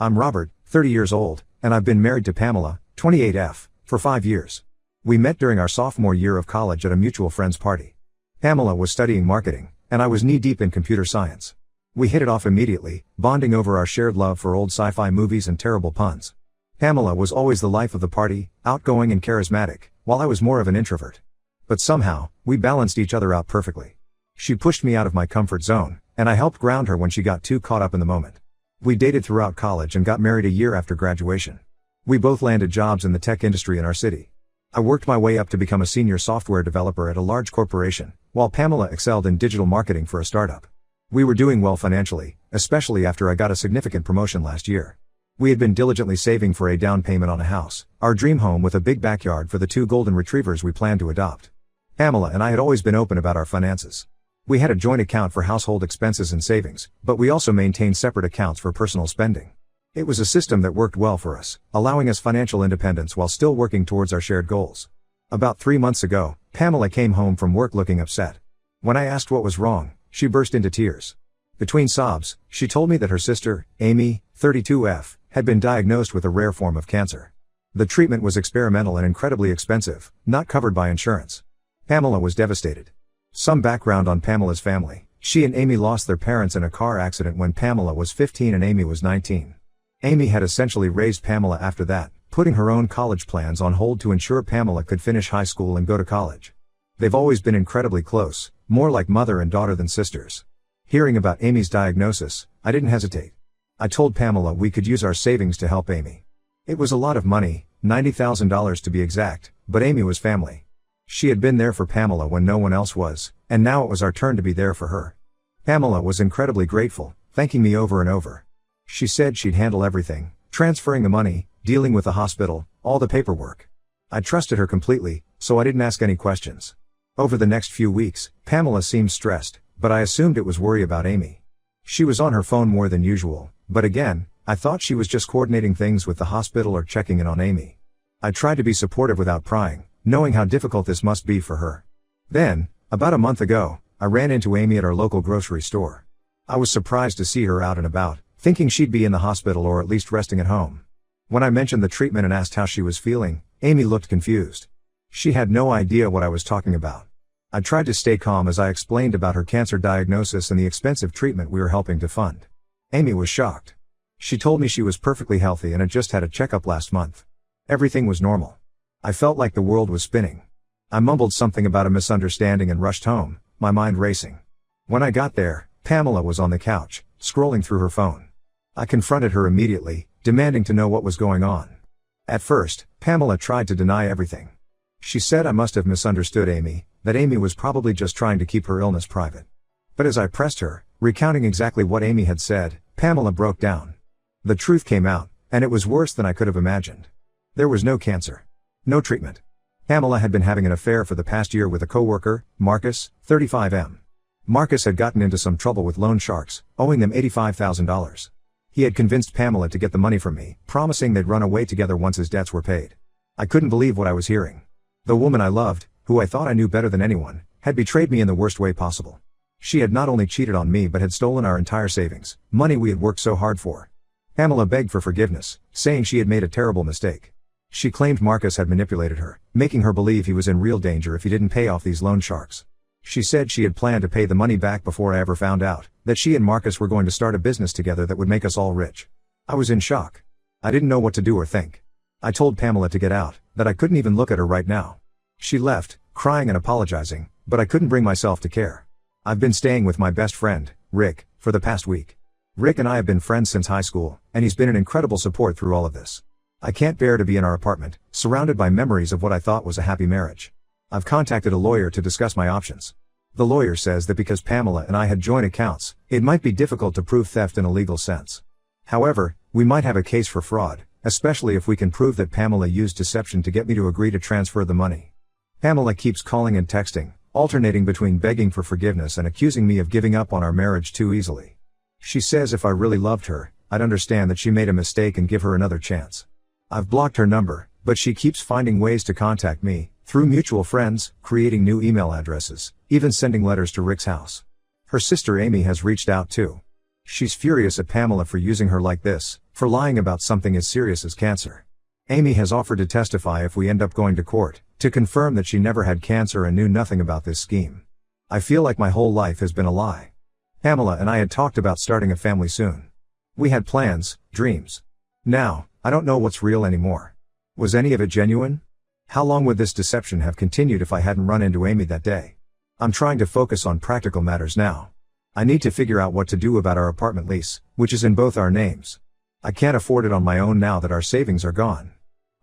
I'm Robert, 30 years old, and I've been married to Pamela, 28F, for 5 years. We met during our sophomore year of college at a mutual friend's party. Pamela was studying marketing, and I was knee-deep in computer science. We hit it off immediately, bonding over our shared love for old sci-fi movies and terrible puns. Pamela was always the life of the party, outgoing and charismatic, while I was more of an introvert. But somehow, we balanced each other out perfectly. She pushed me out of my comfort zone, and I helped ground her when she got too caught up in the moment. We dated throughout college and got married a year after graduation. We both landed jobs in the tech industry in our city. I worked my way up to become a senior software developer at a large corporation, while Pamela excelled in digital marketing for a startup. We were doing well financially, especially after I got a significant promotion last year. We had been diligently saving for a down payment on a house, our dream home with a big backyard for the 2 golden retrievers we planned to adopt. Pamela and I had always been open about our finances. We had a joint account for household expenses and savings, but we also maintained separate accounts for personal spending. It was a system that worked well for us, allowing us financial independence while still working towards our shared goals. About 3 months ago, Pamela came home from work looking upset. When I asked what was wrong, she burst into tears. Between sobs, she told me that her sister, Amy, 32F, had been diagnosed with a rare form of cancer. The treatment was experimental and incredibly expensive, not covered by insurance. Pamela was devastated. Some background on Pamela's family. She and Amy lost their parents in a car accident when Pamela was 15 and Amy was 19. Amy had essentially raised Pamela after that, putting her own college plans on hold to ensure Pamela could finish high school and go to college. They've always been incredibly close, more like mother and daughter than sisters. Hearing about Amy's diagnosis, I didn't hesitate. I told Pamela we could use our savings to help Amy. It was a lot of money, $90,000 to be exact, but Amy was family. She had been there for Pamela when no one else was, and now it was our turn to be there for her. Pamela was incredibly grateful, thanking me over and over. She said she'd handle everything, transferring the money, dealing with the hospital, all the paperwork. I trusted her completely, so I didn't ask any questions. Over the next few weeks, Pamela seemed stressed, but I assumed it was worry about Amy. She was on her phone more than usual, but again, I thought she was just coordinating things with the hospital or checking in on Amy. I tried to be supportive without prying, knowing how difficult this must be for her. Then, about a month ago, I ran into Amy at our local grocery store. I was surprised to see her out and about, thinking she'd be in the hospital or at least resting at home. When I mentioned the treatment and asked how she was feeling, Amy looked confused. She had no idea what I was talking about. I tried to stay calm as I explained about her cancer diagnosis and the expensive treatment we were helping to fund. Amy was shocked. She told me she was perfectly healthy and had just had a checkup last month. Everything was normal. I felt like the world was spinning. I mumbled something about a misunderstanding and rushed home, my mind racing. When I got there, Pamela was on the couch, scrolling through her phone. I confronted her immediately, demanding to know what was going on. At first, Pamela tried to deny everything. She said I must have misunderstood Amy, that Amy was probably just trying to keep her illness private. But as I pressed her, recounting exactly what Amy had said, Pamela broke down. The truth came out, and it was worse than I could have imagined. There was no cancer. No treatment. Pamela had been having an affair for the past year with a coworker, Marcus, 35M. Marcus had gotten into some trouble with loan sharks, owing them $85,000. He had convinced Pamela to get the money from me, promising they'd run away together once his debts were paid. I couldn't believe what I was hearing. The woman I loved, who I thought I knew better than anyone, had betrayed me in the worst way possible. She had not only cheated on me but had stolen our entire savings, money we had worked so hard for. Pamela begged for forgiveness, saying she had made a terrible mistake. She claimed Marcus had manipulated her, making her believe he was in real danger if he didn't pay off these loan sharks. She said she had planned to pay the money back before I ever found out, that she and Marcus were going to start a business together that would make us all rich. I was in shock. I didn't know what to do or think. I told Pamela to get out, that I couldn't even look at her right now. She left, crying and apologizing, but I couldn't bring myself to care. I've been staying with my best friend, Rick, for the past week. Rick and I have been friends since high school, and he's been an incredible support through all of this. I can't bear to be in our apartment, surrounded by memories of what I thought was a happy marriage. I've contacted a lawyer to discuss my options. The lawyer says that because Pamela and I had joint accounts, it might be difficult to prove theft in a legal sense. However, we might have a case for fraud, especially if we can prove that Pamela used deception to get me to agree to transfer the money. Pamela keeps calling and texting, alternating between begging for forgiveness and accusing me of giving up on our marriage too easily. She says if I really loved her, I'd understand that she made a mistake and give her another chance. I've blocked her number, but she keeps finding ways to contact me, through mutual friends, creating new email addresses, even sending letters to Rick's house. Her sister Amy has reached out too. She's furious at Pamela for using her like this, for lying about something as serious as cancer. Amy has offered to testify if we end up going to court, to confirm that she never had cancer and knew nothing about this scheme. I feel like my whole life has been a lie. Pamela and I had talked about starting a family soon. We had plans, dreams. Now, I don't know what's real anymore. Was any of it genuine? How long would this deception have continued if I hadn't run into Amy that day? I'm trying to focus on practical matters now. I need to figure out what to do about our apartment lease, which is in both our names. I can't afford it on my own now that our savings are gone.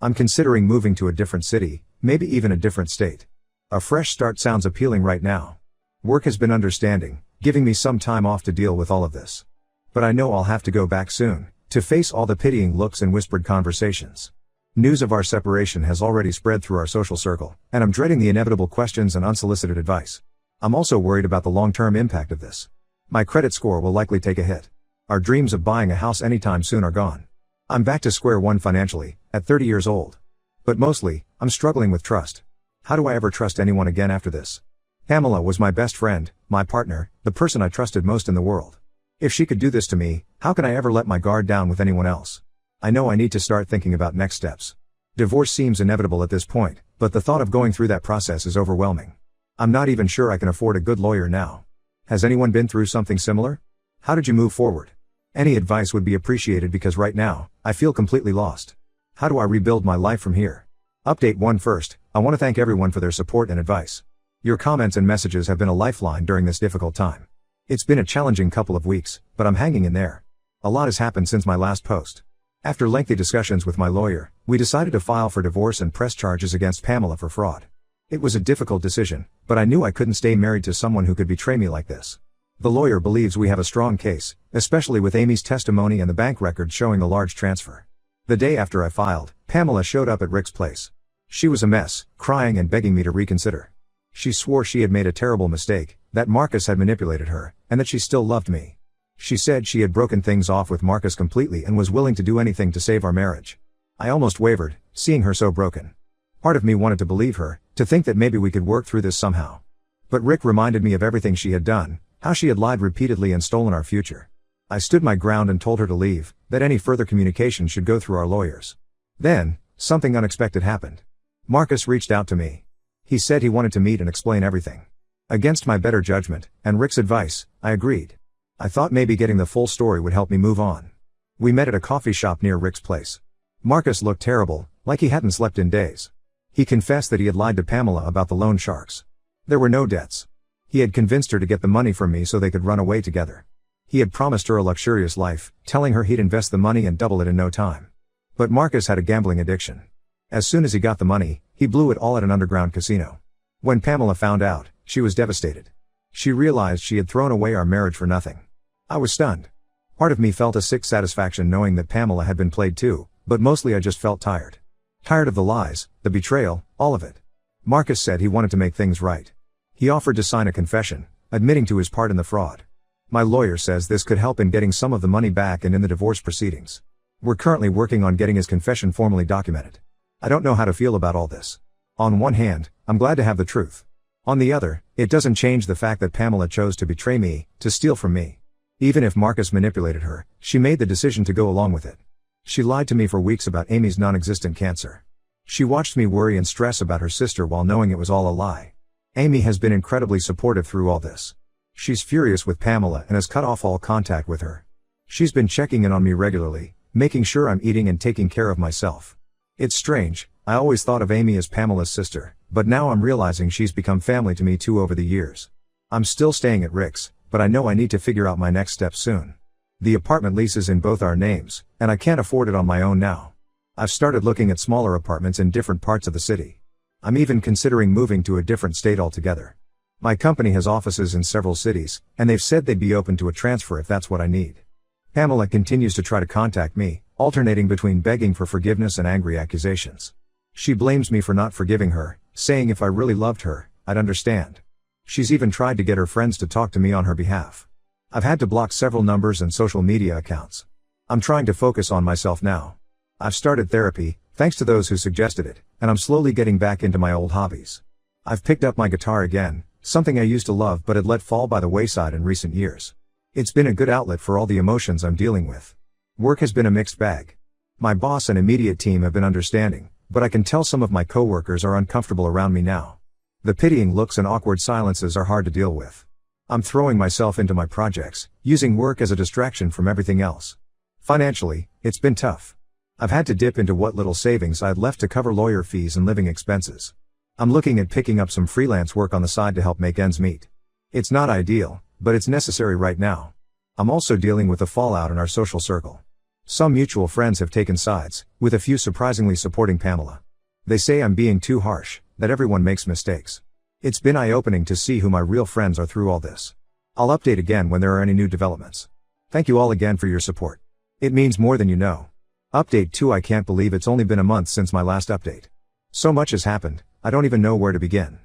I'm considering moving to a different city, maybe even a different state. A fresh start sounds appealing right now. Work has been understanding, giving me some time off to deal with all of this. But I know I'll have to go back soon, to face all the pitying looks and whispered conversations. News of our separation has already spread through our social circle, and I'm dreading the inevitable questions and unsolicited advice. I'm also worried about the long-term impact of this. My credit score will likely take a hit. Our dreams of buying a house anytime soon are gone. I'm back to square one financially, at 30 years old. But mostly, I'm struggling with trust. How do I ever trust anyone again after this? Pamela was my best friend, my partner, the person I trusted most in the world. If she could do this to me, how can I ever let my guard down with anyone else? I know I need to start thinking about next steps. Divorce seems inevitable at this point, but the thought of going through that process is overwhelming. I'm not even sure I can afford a good lawyer now. Has anyone been through something similar? How did you move forward? Any advice would be appreciated because right now, I feel completely lost. How do I rebuild my life from here? Update 1 first, I want to thank everyone for their support and advice. Your comments and messages have been a lifeline during this difficult time. It's been a challenging couple of weeks, but I'm hanging in there. A lot has happened since my last post. After lengthy discussions with my lawyer, we decided to file for divorce and press charges against Pamela for fraud. It was a difficult decision, but I knew I couldn't stay married to someone who could betray me like this. The lawyer believes we have a strong case, especially with Amy's testimony and the bank records showing a large transfer. The day after I filed, Pamela showed up at Rick's place. She was a mess, crying and begging me to reconsider. She swore she had made a terrible mistake, that Marcus had manipulated her, and that she still loved me. She said she had broken things off with Marcus completely and was willing to do anything to save our marriage. I almost wavered, seeing her so broken. Part of me wanted to believe her, to think that maybe we could work through this somehow. But Rick reminded me of everything she had done, how she had lied repeatedly and stolen our future. I stood my ground and told her to leave, that any further communication should go through our lawyers. Then, something unexpected happened. Marcus reached out to me. He said he wanted to meet and explain everything. Against my better judgment, and Rick's advice, I agreed. I thought maybe getting the full story would help me move on. We met at a coffee shop near Rick's place. Marcus looked terrible, like he hadn't slept in days. He confessed that he had lied to Pamela about the loan sharks. There were no debts. He had convinced her to get the money from me so they could run away together. He had promised her a luxurious life, telling her he'd invest the money and double it in no time. But Marcus had a gambling addiction. As soon as he got the money, he blew it all at an underground casino. When Pamela found out, she was devastated. She realized she had thrown away our marriage for nothing. I was stunned. Part of me felt a sick satisfaction knowing that Pamela had been played too, but mostly I just felt tired. Tired of the lies, the betrayal, all of it. Marcus said he wanted to make things right. He offered to sign a confession, admitting to his part in the fraud. My lawyer says this could help in getting some of the money back and in the divorce proceedings. We're currently working on getting his confession formally documented. I don't know how to feel about all this. On one hand, I'm glad to have the truth. On the other, it doesn't change the fact that Pamela chose to betray me, to steal from me. Even if Marcus manipulated her, she made the decision to go along with it. She lied to me for weeks about Amy's non-existent cancer. She watched me worry and stress about her sister while knowing it was all a lie. Amy has been incredibly supportive through all this. She's furious with Pamela and has cut off all contact with her. She's been checking in on me regularly, making sure I'm eating and taking care of myself. It's strange, I always thought of Amy as Pamela's sister, but now I'm realizing she's become family to me too over the years. I'm still staying at Rick's, but I know I need to figure out my next steps soon. The apartment lease is in both our names, and I can't afford it on my own now. I've started looking at smaller apartments in different parts of the city. I'm even considering moving to a different state altogether. My company has offices in several cities, and they've said they'd be open to a transfer if that's what I need. Pamela continues to try to contact me, alternating between begging for forgiveness and angry accusations. She blames me for not forgiving her, saying if I really loved her, I'd understand. She's even tried to get her friends to talk to me on her behalf. I've had to block several numbers and social media accounts. I'm trying to focus on myself now. I've started therapy, thanks to those who suggested it, and I'm slowly getting back into my old hobbies. I've picked up my guitar again, something I used to love but had let fall by the wayside in recent years. It's been a good outlet for all the emotions I'm dealing with. Work has been a mixed bag. My boss and immediate team have been understanding, but I can tell some of my coworkers are uncomfortable around me now. The pitying looks and awkward silences are hard to deal with. I'm throwing myself into my projects, using work as a distraction from everything else. Financially, it's been tough. I've had to dip into what little savings I had left to cover lawyer fees and living expenses. I'm looking at picking up some freelance work on the side to help make ends meet. It's not ideal, but it's necessary right now. I'm also dealing with the fallout in our social circle. Some mutual friends have taken sides, with a few surprisingly supporting Pamela. They say I'm being too harsh, that everyone makes mistakes. It's been eye-opening to see who my real friends are through all this. I'll update again when there are any new developments. Thank you all again for your support. It means more than you know. Update 2. I can't believe it's only been a month since my last update. So much has happened, I don't even know where to begin.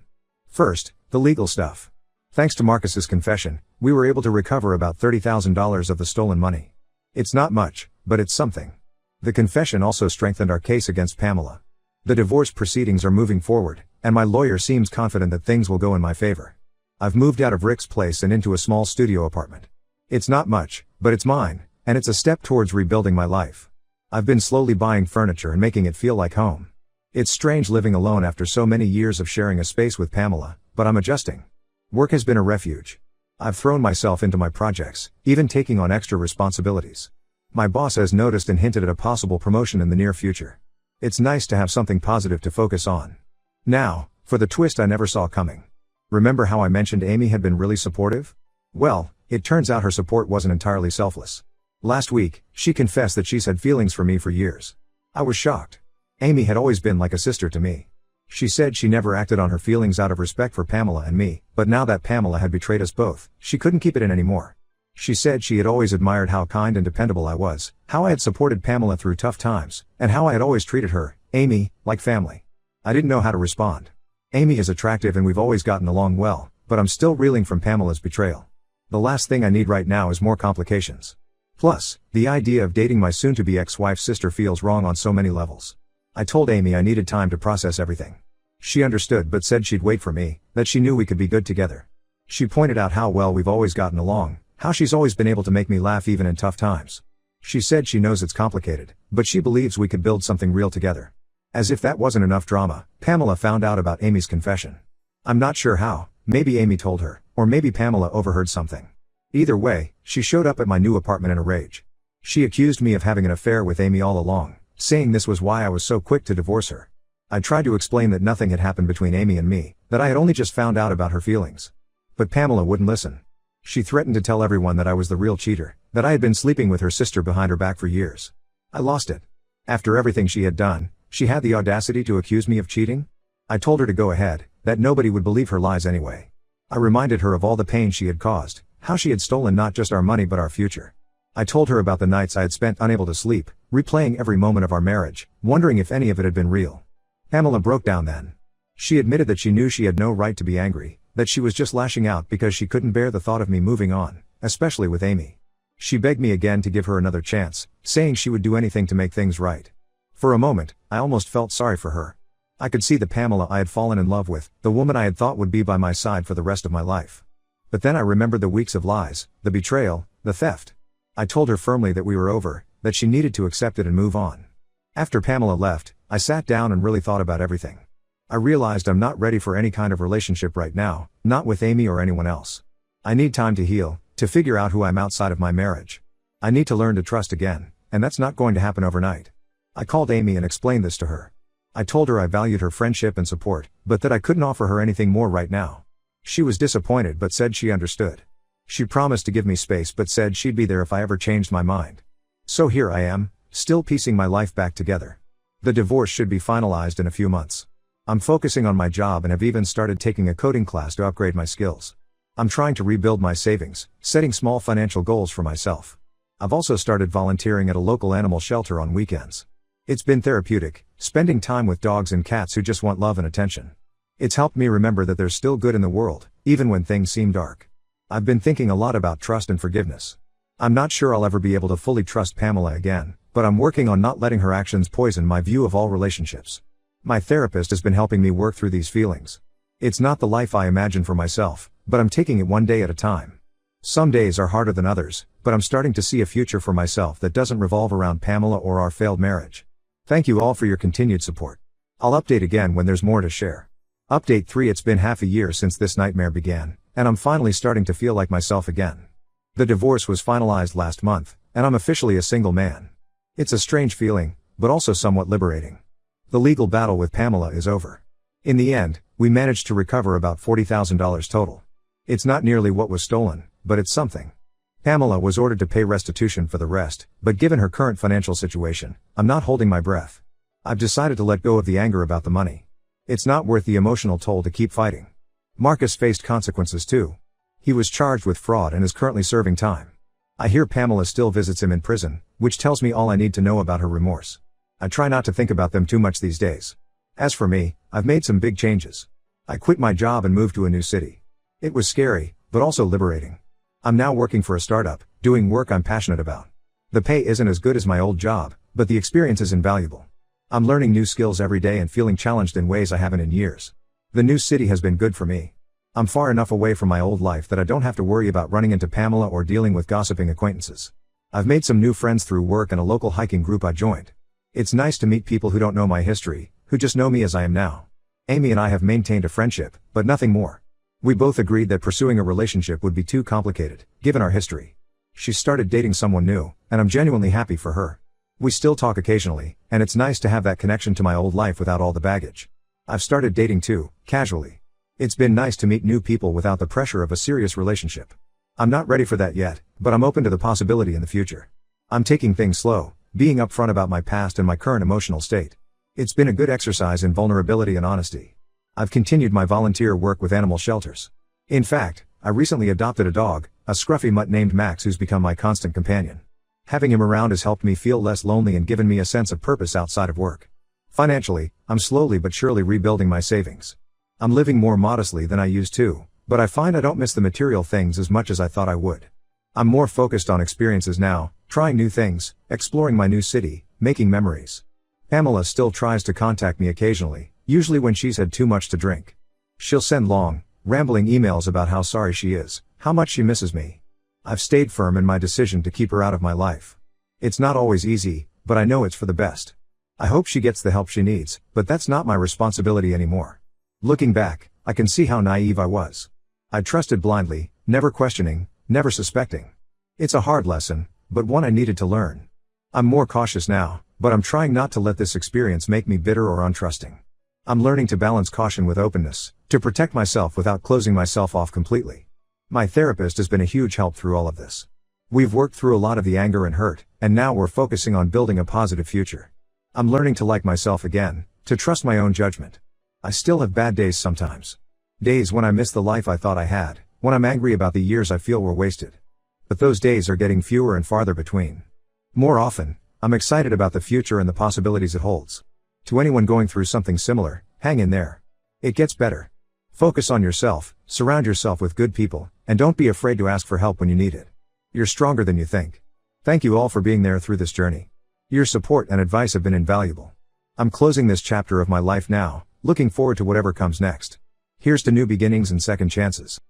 First, the legal stuff. Thanks to Marcus's confession, we were able to recover about $30,000 of the stolen money. It's not much, but it's something. The confession also strengthened our case against Pamela. The divorce proceedings are moving forward, and my lawyer seems confident that things will go in my favor. I've moved out of Rick's place and into a small studio apartment. It's not much, but it's mine, and it's a step towards rebuilding my life. I've been slowly buying furniture and making it feel like home. It's strange living alone after so many years of sharing a space with Pamela, but I'm adjusting. Work has been a refuge. I've thrown myself into my projects, even taking on extra responsibilities. My boss has noticed and hinted at a possible promotion in the near future. It's nice to have something positive to focus on. Now, for the twist I never saw coming. Remember how I mentioned Amy had been really supportive? Well, it turns out her support wasn't entirely selfless. Last week, she confessed that she's had feelings for me for years. I was shocked. Amy had always been like a sister to me. She said she never acted on her feelings out of respect for Pamela and me, but now that Pamela had betrayed us both, she couldn't keep it in anymore. She said she had always admired how kind and dependable I was, how I had supported Pamela through tough times, and how I had always treated her, Amy, like family. I didn't know how to respond. Amy is attractive and we've always gotten along well, but I'm still reeling from Pamela's betrayal. The last thing I need right now is more complications. Plus, the idea of dating my soon-to-be ex-wife's sister feels wrong on so many levels. I told Amy I needed time to process everything. She understood but said she'd wait for me, that she knew we could be good together. She pointed out how well we've always gotten along, how she's always been able to make me laugh even in tough times. She said she knows it's complicated, but she believes we could build something real together. As if that wasn't enough drama, Pamela found out about Amy's confession. I'm not sure how, maybe Amy told her, or maybe Pamela overheard something. Either way, she showed up at my new apartment in a rage. She accused me of having an affair with Amy all along, saying this was why I was so quick to divorce her. I tried to explain that nothing had happened between Amy and me, that I had only just found out about her feelings. But Pamela wouldn't listen. She threatened to tell everyone that I was the real cheater, that I had been sleeping with her sister behind her back for years. I lost it. After everything she had done, she had the audacity to accuse me of cheating? I told her to go ahead, that nobody would believe her lies anyway. I reminded her of all the pain she had caused, how she had stolen not just our money but our future. I told her about the nights I had spent unable to sleep, replaying every moment of our marriage, wondering if any of it had been real. Pamela broke down then. She admitted that she knew she had no right to be angry, that she was just lashing out because she couldn't bear the thought of me moving on, especially with Amy. She begged me again to give her another chance, saying she would do anything to make things right. For a moment, I almost felt sorry for her. I could see the Pamela I had fallen in love with, the woman I had thought would be by my side for the rest of my life. But then I remembered the weeks of lies, the betrayal, the theft. I told her firmly that we were over, that she needed to accept it and move on. After Pamela left, I sat down and really thought about everything. I realized I'm not ready for any kind of relationship right now, not with Amy or anyone else. I need time to heal, to figure out who I'm outside of my marriage. I need to learn to trust again, and that's not going to happen overnight. I called Amy and explained this to her. I told her I valued her friendship and support, but that I couldn't offer her anything more right now. She was disappointed but said she understood. She promised to give me space but said she'd be there if I ever changed my mind. So here I am, still piecing my life back together. The divorce should be finalized in a few months. I'm focusing on my job and have even started taking a coding class to upgrade my skills. I'm trying to rebuild my savings, setting small financial goals for myself. I've also started volunteering at a local animal shelter on weekends. It's been therapeutic, spending time with dogs and cats who just want love and attention. It's helped me remember that there's still good in the world, even when things seem dark. I've been thinking a lot about trust and forgiveness. I'm not sure I'll ever be able to fully trust Pamela again, but I'm working on not letting her actions poison my view of all relationships. My therapist has been helping me work through these feelings. It's not the life I imagine for myself, but I'm taking it one day at a time. Some days are harder than others, but I'm starting to see a future for myself that doesn't revolve around Pamela or our failed marriage. Thank you all for your continued support. I'll update again when there's more to share. Update 3. It's been half a year since this nightmare began, and I'm finally starting to feel like myself again. The divorce was finalized last month, and I'm officially a single man. It's a strange feeling, but also somewhat liberating. The legal battle with Pamela is over. In the end, we managed to recover about $40,000 total. It's not nearly what was stolen, but it's something. Pamela was ordered to pay restitution for the rest, but given her current financial situation, I'm not holding my breath. I've decided to let go of the anger about the money. It's not worth the emotional toll to keep fighting. Marcus faced consequences too. He was charged with fraud and is currently serving time. I hear Pamela still visits him in prison, which tells me all I need to know about her remorse. I try not to think about them too much these days. As for me, I've made some big changes. I quit my job and moved to a new city. It was scary, but also liberating. I'm now working for a startup, doing work I'm passionate about. The pay isn't as good as my old job, but the experience is invaluable. I'm learning new skills every day and feeling challenged in ways I haven't in years. The new city has been good for me. I'm far enough away from my old life that I don't have to worry about running into Pamela or dealing with gossiping acquaintances. I've made some new friends through work and a local hiking group I joined. It's nice to meet people who don't know my history, who just know me as I am now. Amy and I have maintained a friendship, but nothing more. We both agreed that pursuing a relationship would be too complicated, given our history. She started dating someone new, and I'm genuinely happy for her. We still talk occasionally, and it's nice to have that connection to my old life without all the baggage. I've started dating too, casually. It's been nice to meet new people without the pressure of a serious relationship. I'm not ready for that yet, but I'm open to the possibility in the future. I'm taking things slow, being upfront about my past and my current emotional state. It's been a good exercise in vulnerability and honesty. I've continued my volunteer work with animal shelters. In fact, I recently adopted a dog, a scruffy mutt named Max, who's become my constant companion. Having him around has helped me feel less lonely and given me a sense of purpose outside of work. Financially, I'm slowly but surely rebuilding my savings. I'm living more modestly than I used to, but I find I don't miss the material things as much as I thought I would. I'm more focused on experiences now, trying new things, exploring my new city, making memories. Pamela still tries to contact me occasionally, usually when she's had too much to drink. She'll send long, rambling emails about how sorry she is, how much she misses me. I've stayed firm in my decision to keep her out of my life. It's not always easy, but I know it's for the best. I hope she gets the help she needs, but that's not my responsibility anymore. Looking back, I can see how naive I was. I trusted blindly, never questioning, never suspecting. It's a hard lesson, but one I needed to learn. I'm more cautious now, but I'm trying not to let this experience make me bitter or untrusting. I'm learning to balance caution with openness, to protect myself without closing myself off completely. My therapist has been a huge help through all of this. We've worked through a lot of the anger and hurt, and now we're focusing on building a positive future. I'm learning to like myself again, to trust my own judgment. I still have bad days sometimes. Days when I miss the life I thought I had, when I'm angry about the years I feel were wasted. But those days are getting fewer and farther between. More often, I'm excited about the future and the possibilities it holds. To anyone going through something similar, hang in there. It gets better. Focus on yourself, surround yourself with good people, and don't be afraid to ask for help when you need it. You're stronger than you think. Thank you all for being there through this journey. Your support and advice have been invaluable. I'm closing this chapter of my life now, looking forward to whatever comes next. Here's to new beginnings and second chances.